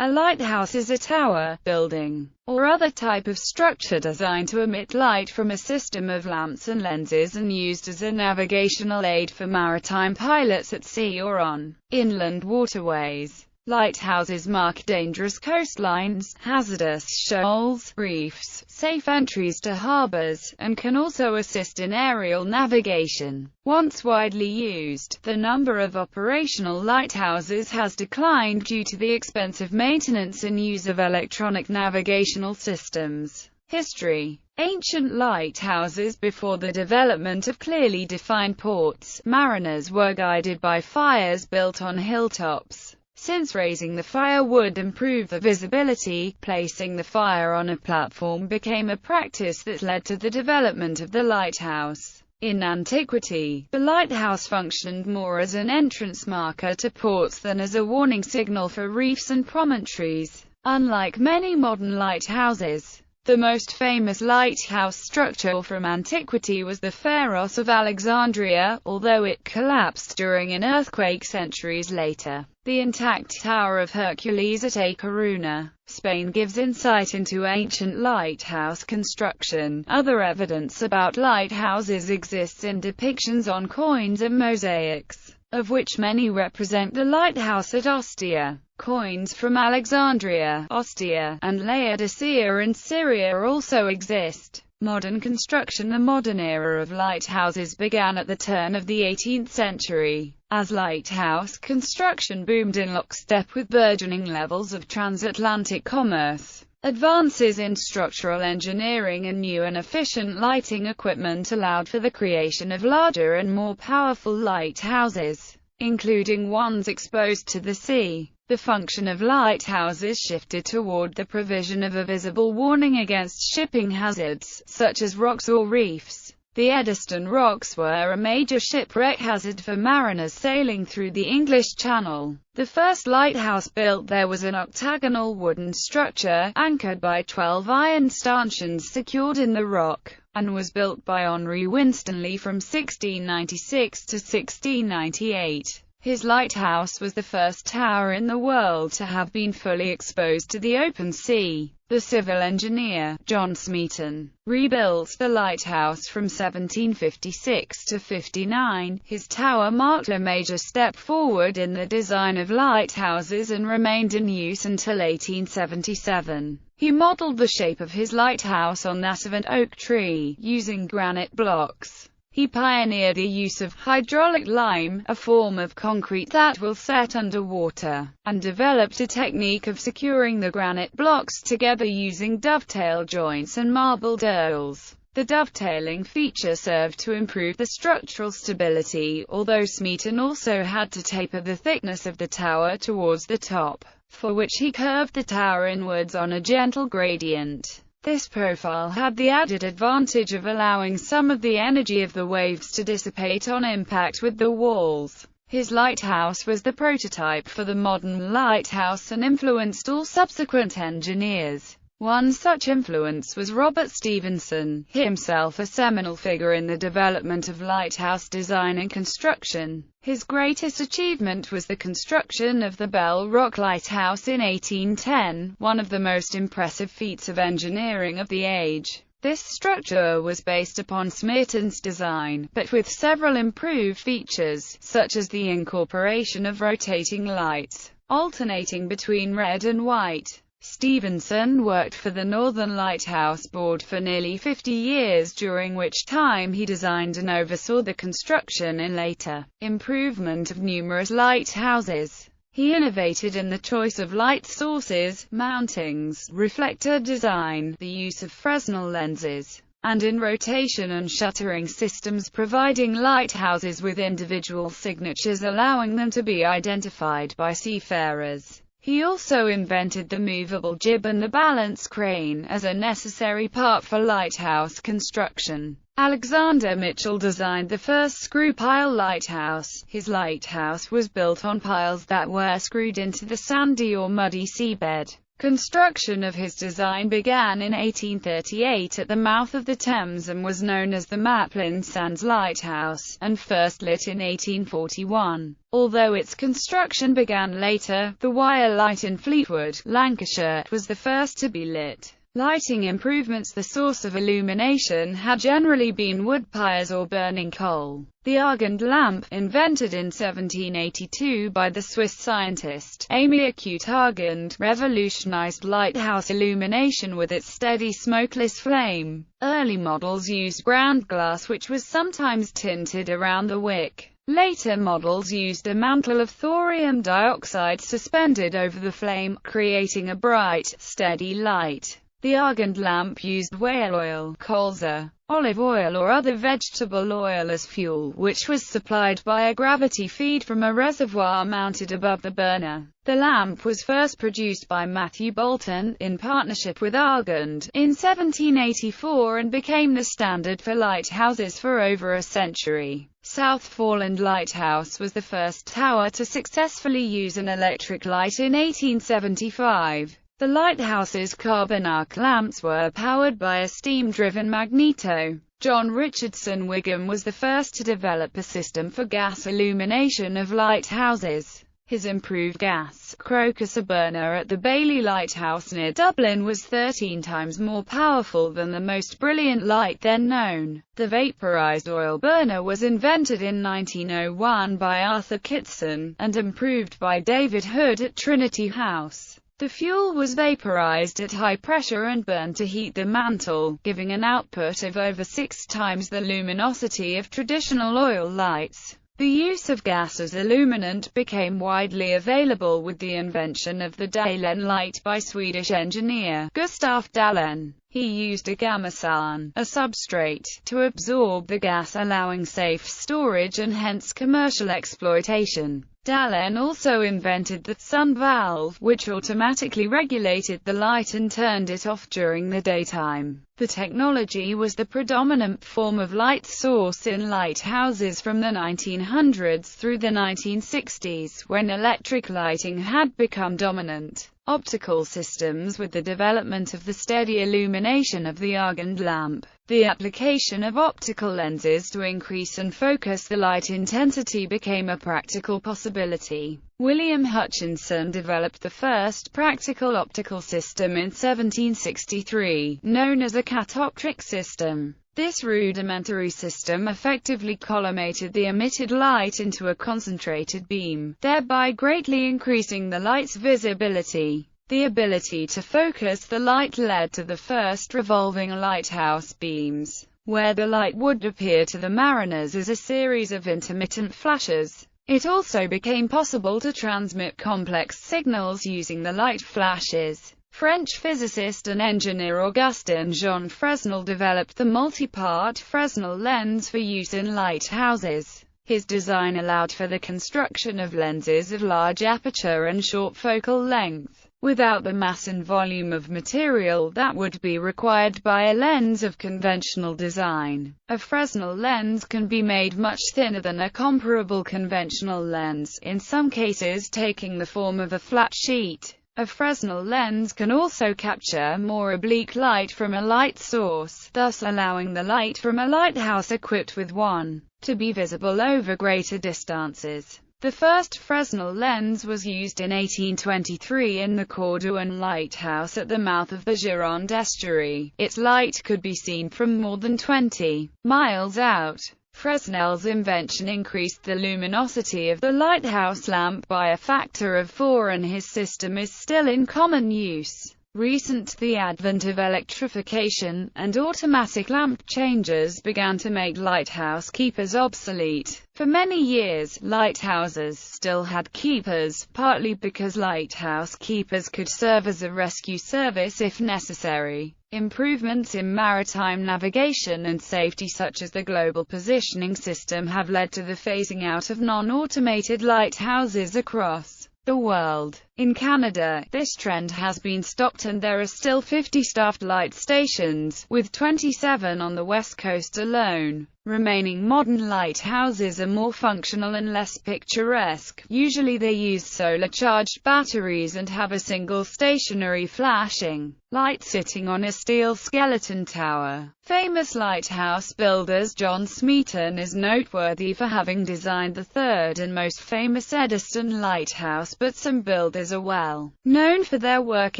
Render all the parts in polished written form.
A lighthouse is a tower, building, or other type of structure designed to emit light from a system of lamps and lenses and used as a navigational aid for maritime pilots at sea or on inland waterways. Lighthouses mark dangerous coastlines, hazardous shoals, reefs, safe entries to harbors, and can also assist in aerial navigation. Once widely used, the number of operational lighthouses has declined due to the expensive maintenance and use of electronic navigational systems. History. Ancient lighthouses. Before the development of clearly defined ports, mariners were guided by fires built on hilltops. Since raising the fire would improve the visibility, placing the fire on a platform became a practice that led to the development of the lighthouse. In antiquity, the lighthouse functioned more as an entrance marker to ports than as a warning signal for reefs and promontories. Unlike many modern lighthouses, the most famous lighthouse structure from antiquity was the Pharos of Alexandria, although it collapsed during an earthquake centuries later. The intact Tower of Hercules at A Coruña, Spain gives insight into ancient lighthouse construction. Other evidence about lighthouses exists in depictions on coins and mosaics, of which many represent the lighthouse at Ostia. Coins from Alexandria, Ostia, and Laodicea in Syria also exist. Modern construction. The modern era of lighthouses began at the turn of the 18th century, as lighthouse construction boomed in lockstep with burgeoning levels of transatlantic commerce. Advances in structural engineering and new and efficient lighting equipment allowed for the creation of larger and more powerful lighthouses, including ones exposed to the sea. The function of lighthouses shifted toward the provision of a visible warning against shipping hazards, such as rocks or reefs. The Edison rocks were a major shipwreck hazard for mariners sailing through the English Channel. The first lighthouse built there was an octagonal wooden structure, anchored by 12 iron stanchions secured in the rock, and was built by Henry Winstanley from 1696 to 1698. His lighthouse was the first tower in the world to have been fully exposed to the open sea. The civil engineer, John Smeaton, rebuilt the lighthouse from 1756 to 59. His tower marked a major step forward in the design of lighthouses and remained in use until 1877. He modeled the shape of his lighthouse on that of an oak tree, using granite blocks. He pioneered the use of hydraulic lime, a form of concrete that will set underwater, and developed a technique of securing the granite blocks together using dovetail joints and marble dowels. The dovetailing feature served to improve the structural stability, although Smeaton also had to taper the thickness of the tower towards the top, for which he curved the tower inwards on a gentle gradient. This profile had the added advantage of allowing some of the energy of the waves to dissipate on impact with the walls. His lighthouse was the prototype for the modern lighthouse and influenced all subsequent engineers. One such influence was Robert Stevenson, himself a seminal figure in the development of lighthouse design and construction. His greatest achievement was the construction of the Bell Rock Lighthouse in 1810, one of the most impressive feats of engineering of the age. This structure was based upon Smeaton's design, but with several improved features, such as the incorporation of rotating lights, alternating between red and white. Stevenson worked for the Northern Lighthouse Board for nearly 50 years, during which time he designed and oversaw the construction and later improvement of numerous lighthouses. He innovated in the choice of light sources, mountings, reflector design, the use of Fresnel lenses, and in rotation and shuttering systems, providing lighthouses with individual signatures allowing them to be identified by seafarers. He also invented the movable jib and the balance crane as a necessary part for lighthouse construction. Alexander Mitchell designed the first screw-pile lighthouse. His lighthouse was built on piles that were screwed into the sandy or muddy seabed. Construction of his design began in 1838 at the mouth of the Thames and was known as the Maplin Sands Lighthouse, and first lit in 1841. Although its construction began later, the wire light in Fleetwood, Lancashire, was the first to be lit. Lighting improvements. The source of illumination had generally been wood pyres or burning coal. The Argand lamp, invented in 1782 by the Swiss scientist Émile Argand, revolutionized lighthouse illumination with its steady smokeless flame. Early models used ground glass which was sometimes tinted around the wick. Later models used a mantle of thorium dioxide suspended over the flame, creating a bright, steady light. The Argand lamp used whale oil, colza, olive oil or other vegetable oil as fuel, which was supplied by a gravity feed from a reservoir mounted above the burner. The lamp was first produced by Matthew Boulton, in partnership with Argand, in 1784 and became the standard for lighthouses for over a century. South Foreland Lighthouse was the first tower to successfully use an electric light in 1875. The lighthouse's carbon arc lamps were powered by a steam-driven magneto. John Richardson Wigham was the first to develop a system for gas illumination of lighthouses. His improved gas crocus burner at the Bailey Lighthouse near Dublin was 13 times more powerful than the most brilliant light then known. The vaporized oil burner was invented in 1901 by Arthur Kitson, and improved by David Hood at Trinity House. The fuel was vaporized at high pressure and burned to heat the mantle, giving an output of over 6 times the luminosity of traditional oil lights. The use of gas as illuminant became widely available with the invention of the Dalen light by Swedish engineer Gustaf Dalen. He used a gamassan, a substrate, to absorb the gas, allowing safe storage and hence commercial exploitation. Dalen also invented the sun valve, which automatically regulated the light and turned it off during the daytime. The technology was the predominant form of light source in lighthouses from the 1900s through the 1960s, when electric lighting had become dominant. Optical systems. With the development of the steady illumination of the Argand lamp, the application of optical lenses to increase and focus the light intensity became a practical possibility. William Hutchinson developed the first practical optical system in 1763, known as a catoptric system. This rudimentary system effectively collimated the emitted light into a concentrated beam, thereby greatly increasing the light's visibility. The ability to focus the light led to the first revolving lighthouse beams, where the light would appear to the mariners as a series of intermittent flashes. It also became possible to transmit complex signals using the light flashes. French physicist and engineer Augustin Jean Fresnel developed the multi-part Fresnel lens for use in lighthouses. His design allowed for the construction of lenses of large aperture and short focal length, without the mass and volume of material that would be required by a lens of conventional design. A Fresnel lens can be made much thinner than a comparable conventional lens, in some cases taking the form of a flat sheet. A Fresnel lens can also capture more oblique light from a light source, thus allowing the light from a lighthouse equipped with one to be visible over greater distances. The first Fresnel lens was used in 1823 in the Cordouan Lighthouse at the mouth of the Gironde estuary. Its light could be seen from more than 20 miles out. Fresnel's invention increased the luminosity of the lighthouse lamp by a factor of 4 and his system is still in common use. Recent, the advent of electrification and automatic lamp changers began to make lighthouse keepers obsolete. For many years, lighthouses still had keepers, partly because lighthouse keepers could serve as a rescue service if necessary. Improvements in maritime navigation and safety such as the global positioning system have led to the phasing out of non-automated lighthouses across the world. In Canada, this trend has been stopped and there are still 50 staffed light stations, with 27 on the west coast alone. Remaining modern lighthouses are more functional and less picturesque. Usually they use solar-charged batteries and have a single stationary flashing light sitting on a steel skeleton tower. Famous lighthouse builders John Smeaton is noteworthy for having designed the third and most famous Edison Lighthouse, but some builders are well known for their work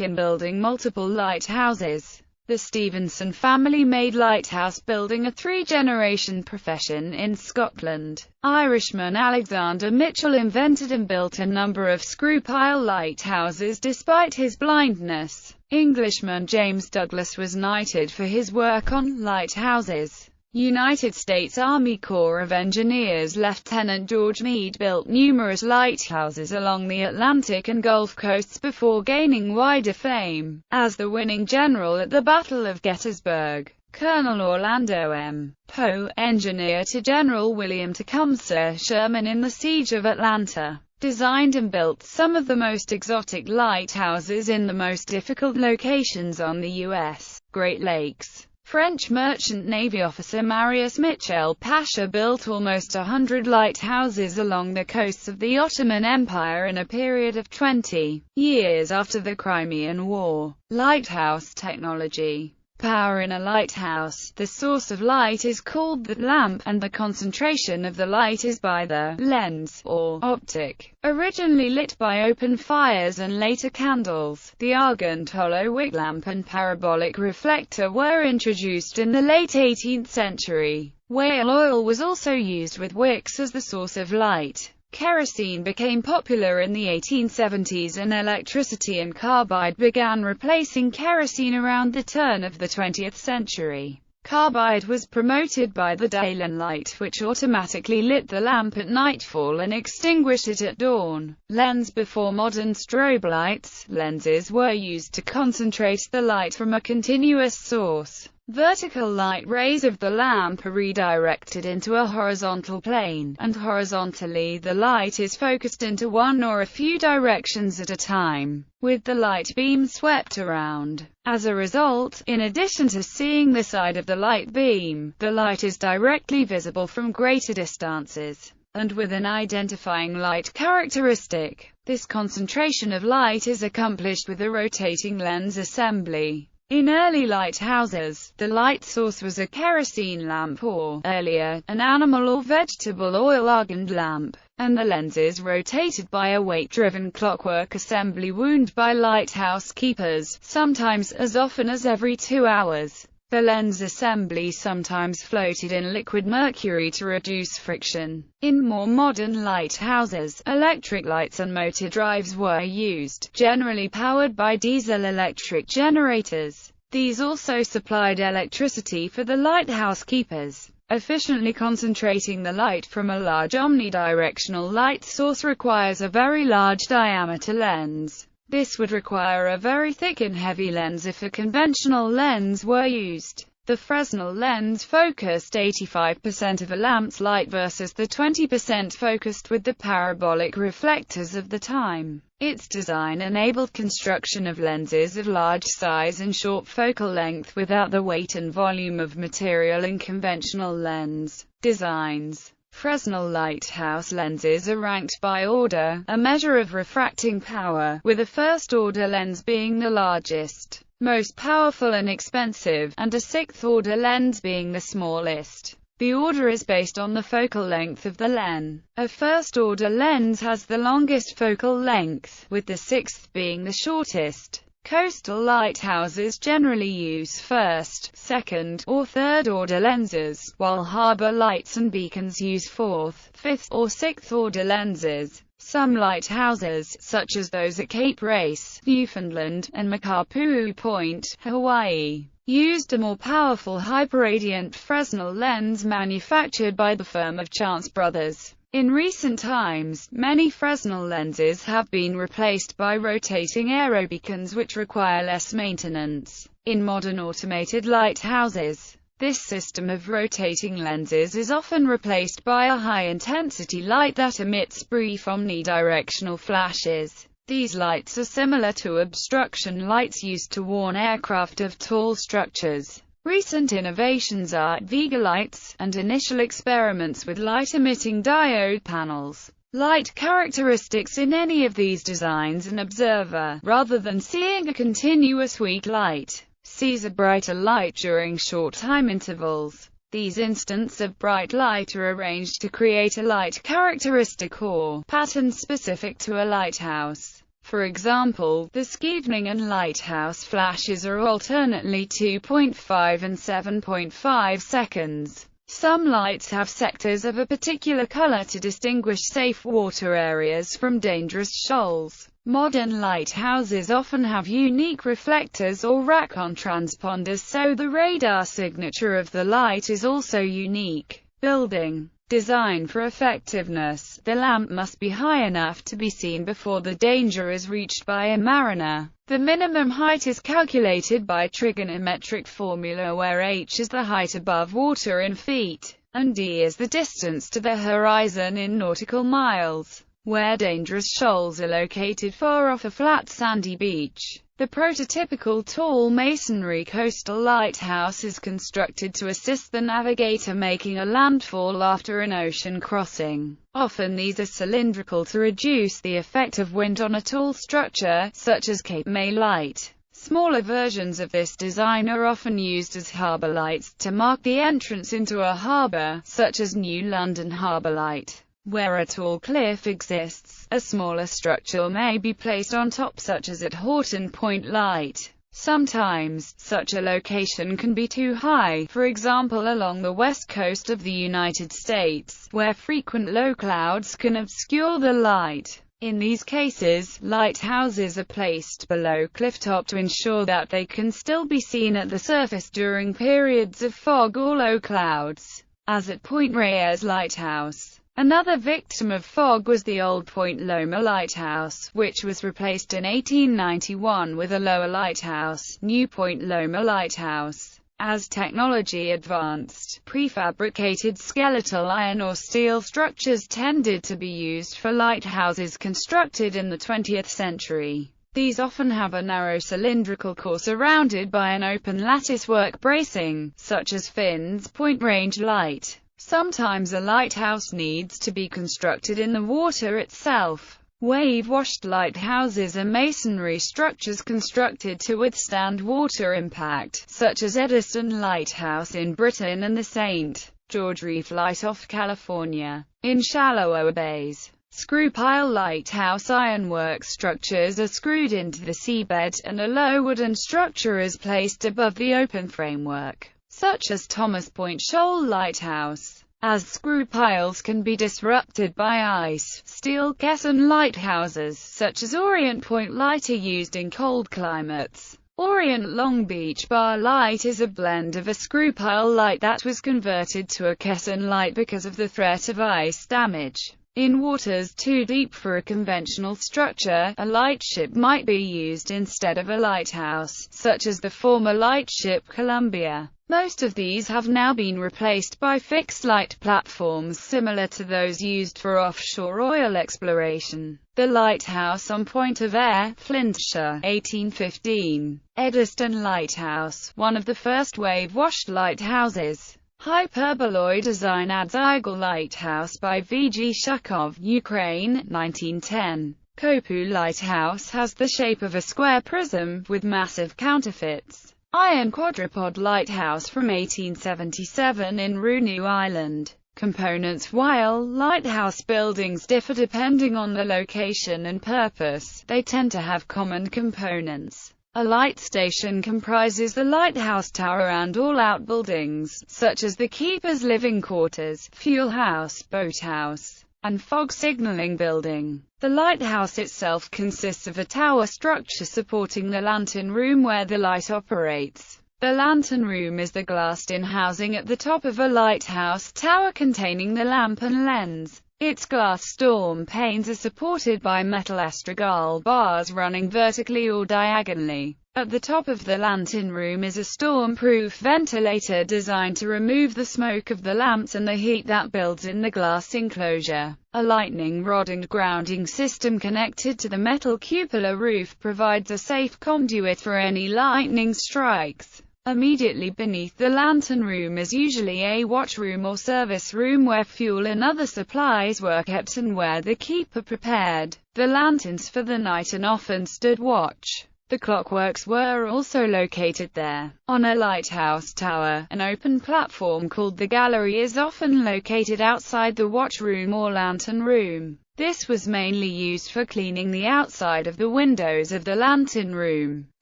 in building multiple lighthouses. The Stevenson family made lighthouse building a three-generation profession in Scotland. Irishman Alexander Mitchell invented and built a number of screw-pile lighthouses despite his blindness. Englishman James Douglas was knighted for his work on lighthouses. United States Army Corps of Engineers Lieutenant George Meade built numerous lighthouses along the Atlantic and Gulf coasts before gaining wider fame as the winning general at the Battle of Gettysburg. Colonel Orlando M. Poe, engineer to General William Tecumseh Sherman in the Siege of Atlanta, designed and built some of the most exotic lighthouses in the most difficult locations on the U.S. Great Lakes. French merchant navy officer Marius Michel Pasha built almost 100 lighthouses along the coasts of the Ottoman Empire in a period of 20 years after the Crimean War. Lighthouse technology. Power in a lighthouse. The source of light is called the lamp, and the concentration of the light is by the lens, or optic. Originally lit by open fires and later candles, the Argand hollow wick lamp and parabolic reflector were introduced in the late 18th century. Whale oil was also used with wicks as the source of light. Kerosene became popular in the 1870s and electricity and carbide began replacing kerosene around the turn of the 20th century. Carbide was promoted by the daylight light, which automatically lit the lamp at nightfall and extinguished it at dawn. Lens. Before modern strobe lights, lenses were used to concentrate the light from a continuous source. Vertical light rays of the lamp are redirected into a horizontal plane, and horizontally the light is focused into one or a few directions at a time, with the light beam swept around. As a result, in addition to seeing the side of the light beam, the light is directly visible from greater distances, and with an identifying light characteristic. This concentration of light is accomplished with a rotating lens assembly. In early lighthouses, the light source was a kerosene lamp or, earlier, an animal or vegetable oil Argand lamp, and the lenses rotated by a weight-driven clockwork assembly wound by lighthouse keepers, sometimes as often as every 2 hours. The lens assembly sometimes floated in liquid mercury to reduce friction. In more modern lighthouses, electric lights and motor drives were used, generally powered by diesel-electric generators. These also supplied electricity for the lighthouse keepers. Efficiently concentrating the light from a large omnidirectional light source requires a very large diameter lens. This would require a very thick and heavy lens if a conventional lens were used. The Fresnel lens focused 85% of a lamp's light versus the 20% focused with the parabolic reflectors of the time. Its design enabled construction of lenses of large size and short focal length without the weight and volume of material in conventional lens designs. Fresnel lighthouse lenses are ranked by order, a measure of refracting power, with a first-order lens being the largest, most powerful and expensive, and a sixth-order lens being the smallest. The order is based on the focal length of the lens. A first-order lens has the longest focal length, with the sixth being the shortest. Coastal lighthouses generally use first, second, or third-order lenses, while harbor lights and beacons use fourth, fifth, or sixth-order lenses. Some lighthouses, such as those at Cape Race, Newfoundland, and Makapuu Point, Hawaii, used a more powerful hyperradiant Fresnel lens manufactured by the firm of Chance Brothers. In recent times, many Fresnel lenses have been replaced by rotating aerobeacons which require less maintenance. In modern automated lighthouses, this system of rotating lenses is often replaced by a high-intensity light that emits brief omnidirectional flashes. These lights are similar to obstruction lights used to warn aircraft of tall structures. Recent innovations are Vega lights, and initial experiments with light-emitting diode panels. Light characteristics in any of these designs: an observer, rather than seeing a continuous weak light, sees a brighter light during short time intervals. These instants of bright light are arranged to create a light characteristic or pattern specific to a lighthouse. For example, the Scheveningen lighthouse flashes are alternately 2.5 and 7.5 seconds. Some lights have sectors of a particular color to distinguish safe water areas from dangerous shoals. Modern lighthouses often have unique reflectors or rack-on transponders, so the radar signature of the light is also unique. Building design for effectiveness: the lamp must be high enough to be seen before the danger is reached by a mariner. The minimum height is calculated by trigonometric formula, where h is the height above water in feet, and d is the distance to the horizon in nautical miles. Where dangerous shoals are located far off a flat sandy beach, the prototypical tall masonry coastal lighthouse is constructed to assist the navigator making a landfall after an ocean crossing. Often these are cylindrical to reduce the effect of wind on a tall structure, such as Cape May Light. Smaller versions of this design are often used as harbour lights to mark the entrance into a harbour, such as New London Harbour Light. Where a tall cliff exists, a smaller structure may be placed on top, such as at Horton Point Light. Sometimes, such a location can be too high, for example along the west coast of the United States, where frequent low clouds can obscure the light. In these cases, lighthouses are placed below clifftop to ensure that they can still be seen at the surface during periods of fog or low clouds, as at Point Reyes Lighthouse. Another victim of fog was the old Point Loma Lighthouse, which was replaced in 1891 with a lower lighthouse, New Point Loma Lighthouse. As technology advanced, prefabricated skeletal iron or steel structures tended to be used for lighthouses constructed in the 20th century. These often have a narrow cylindrical core surrounded by an open latticework bracing, such as Finn's Point Range Light. Sometimes a lighthouse needs to be constructed in the water itself. Wave-washed lighthouses are masonry structures constructed to withstand water impact, such as Edison Lighthouse in Britain and the St. George Reef Light off California. In shallower bays, screw-pile lighthouse ironwork structures are screwed into the seabed, and a low wooden structure is placed above the open framework, such as Thomas Point Shoal Lighthouse. As screw piles can be disrupted by ice, steel caisson lighthouses, such as Orient Point Light, are used in cold climates. Orient Long Beach Bar Light is a blend of a screw pile light that was converted to a caisson light because of the threat of ice damage. In waters too deep for a conventional structure, a lightship might be used instead of a lighthouse, such as the former lightship Columbia. Most of these have now been replaced by fixed light platforms similar to those used for offshore oil exploration. The lighthouse on Point of Ayr, Flintshire, 1815. Edison Lighthouse, one of the first wave-washed lighthouses. Hyperboloid design. Adzygel Lighthouse by V.G. Shukov, Ukraine, 1910. Kopu Lighthouse has the shape of a square prism, with massive counterfeits. Iron Quadrupod Lighthouse from 1877 in Roonu Island. Components. While lighthouse buildings differ depending on the location and purpose, they tend to have common components. A light station comprises the lighthouse tower and all outbuildings, such as the keeper's living quarters, fuel house, boathouse, and fog signaling building. The lighthouse itself consists of a tower structure supporting the lantern room where the light operates. The lantern room is the glassed-in housing at the top of a lighthouse tower containing the lamp and lens. Its glass storm panes are supported by metal astragal bars running vertically or diagonally. At the top of the lantern room is a storm-proof ventilator designed to remove the smoke of the lamps and the heat that builds in the glass enclosure. A lightning rod and grounding system connected to the metal cupola roof provides a safe conduit for any lightning strikes. Immediately beneath the lantern room is usually a watch room or service room where fuel and other supplies were kept and where the keeper prepared the lanterns for the night and often stood watch. The clockworks were also located there. On a lighthouse tower, an open platform called the gallery is often located outside the watch room or lantern room. This was mainly used for cleaning the outside of the windows of the lantern room.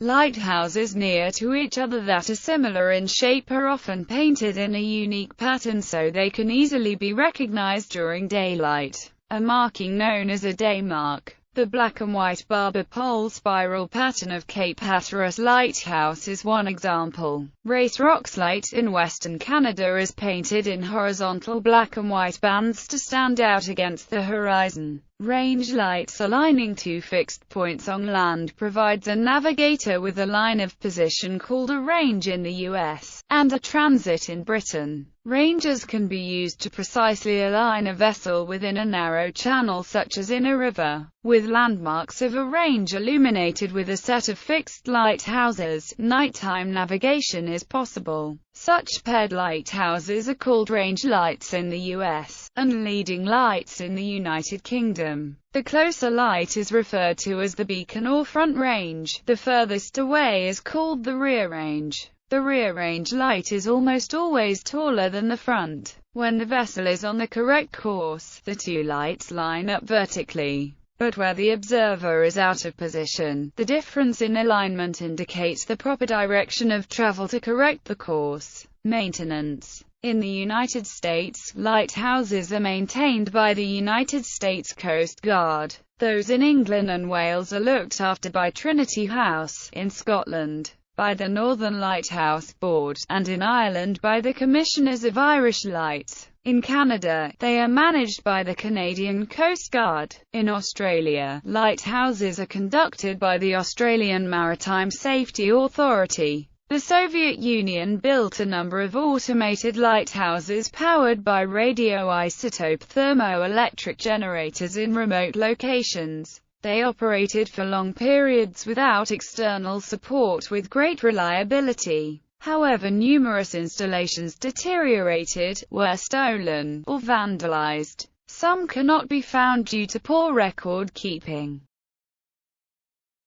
Lighthouses near to each other that are similar in shape are often painted in a unique pattern so they can easily be recognized during daylight, a marking known as a day mark. The black and white barber pole spiral pattern of Cape Hatteras Lighthouse is one example. Race Rock's Light in western Canada is painted in horizontal black and white bands to stand out against the horizon. Range lights aligning two fixed points on land provides a navigator with a line of position called a range in the US, and a transit in Britain. Ranges can be used to precisely align a vessel within a narrow channel such as in a river. With landmarks of a range illuminated with a set of fixed lighthouses, nighttime navigation is possible. Such paired lighthouses are called range lights in the US, and leading lights in the United Kingdom. The closer light is referred to as the beacon or front range. The furthest away is called the rear range. The rear range light is almost always taller than the front. When the vessel is on the correct course, the two lights line up vertically. But where the observer is out of position, the difference in alignment indicates the proper direction of travel to correct the course. Maintenance. In the United States, lighthouses are maintained by the United States Coast Guard. Those in England and Wales are looked after by Trinity House, in Scotland by the Northern Lighthouse Board, and in Ireland by the Commissioners of Irish Lights. In Canada, they are managed by the Canadian Coast Guard. In Australia, lighthouses are conducted by the Australian Maritime Safety Authority. The Soviet Union built a number of automated lighthouses powered by radioisotope thermoelectric generators in remote locations. They operated for long periods without external support with great reliability. However, numerous installations deteriorated, were stolen, or vandalized. Some cannot be found due to poor record keeping.